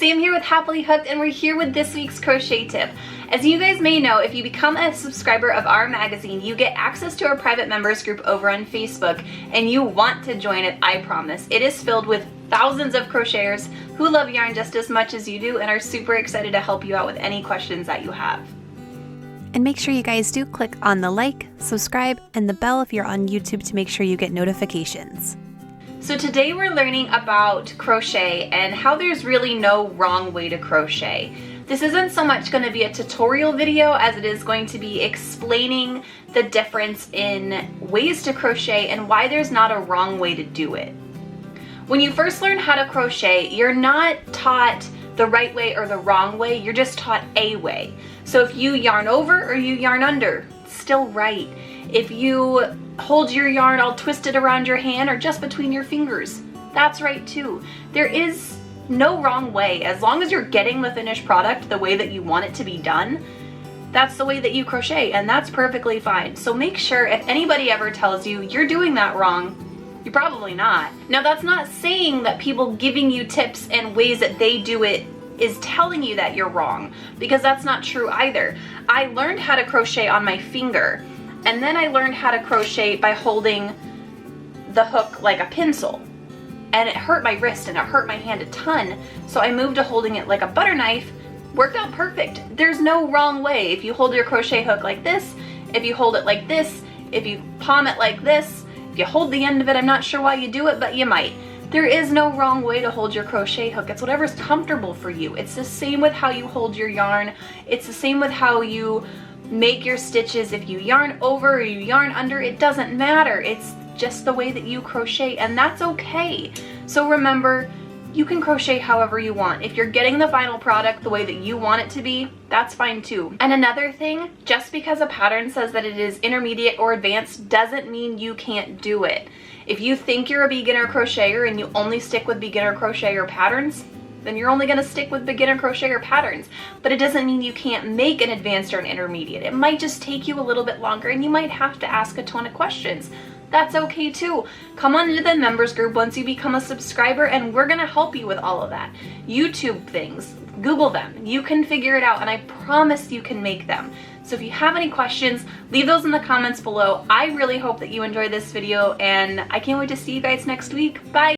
Sam here with Happily Hooked, and we're here with this week's crochet tip. As you guys may know, if you become a subscriber of our magazine, you get access to our private members group over on Facebook, and you want to join it, I promise. It is filled with thousands of crocheters who love yarn just as much as you do and are super excited to help you out with any questions that you have. And make sure you guys do click on the like, subscribe, and the bell if you're on YouTube to make sure you get notifications. So today we're learning about crochet and how there's really no wrong way to crochet. This isn't so much going to be a tutorial video as it is going to be explaining the difference in ways to crochet and why there's not a wrong way to do it. When you first learn how to crochet, you're not taught the right way or the wrong way, you're just taught a way. So if you yarn over or you yarn under, it's still right. If you hold your yarn all twisted around your hand or just between your fingers, that's right too. There is no wrong way. As long as you're getting the finished product the way that you want it to be done, that's the way that you crochet, and that's perfectly fine. So make sure if anybody ever tells you you're doing that wrong, you're probably not. Now that's not saying that people giving you tips and ways that they do it is telling you that you're wrong, because that's not true either. I learned how to crochet on my finger, and then I learned how to crochet by holding the hook like a pencil. And it hurt my wrist and it hurt my hand a ton, so I moved to holding it like a butter knife. Worked out perfect. There's no wrong way. If you hold your crochet hook like this, if you hold it like this, if you palm it like this, if you hold the end of it, I'm not sure why you do it, but you might. There is no wrong way to hold your crochet hook. It's whatever's comfortable for you. It's the same with how you hold your yarn. It's the same with how you make your stitches. If you yarn over or you yarn under, it doesn't matter. It's just the way that you crochet, and that's okay. So remember, you can crochet however you want. If you're getting the final product the way that you want it to be, that's fine too. And another thing, just because a pattern says that it is intermediate or advanced doesn't mean you can't do it. If you think you're a beginner crocheter and you only stick with beginner crocheter patterns, then you're only going to stick with beginner crocheter patterns. But it doesn't mean you can't make an advanced or an intermediate. It might just take you a little bit longer and you might have to ask a ton of questions. That's okay too. Come on into the members group once you become a subscriber, and we're gonna help you with all of that. YouTube things, Google them. You can figure it out, and I promise you can make them. So if you have any questions, leave those in the comments below. I really hope that you enjoyed this video, and I can't wait to see you guys next week. Bye!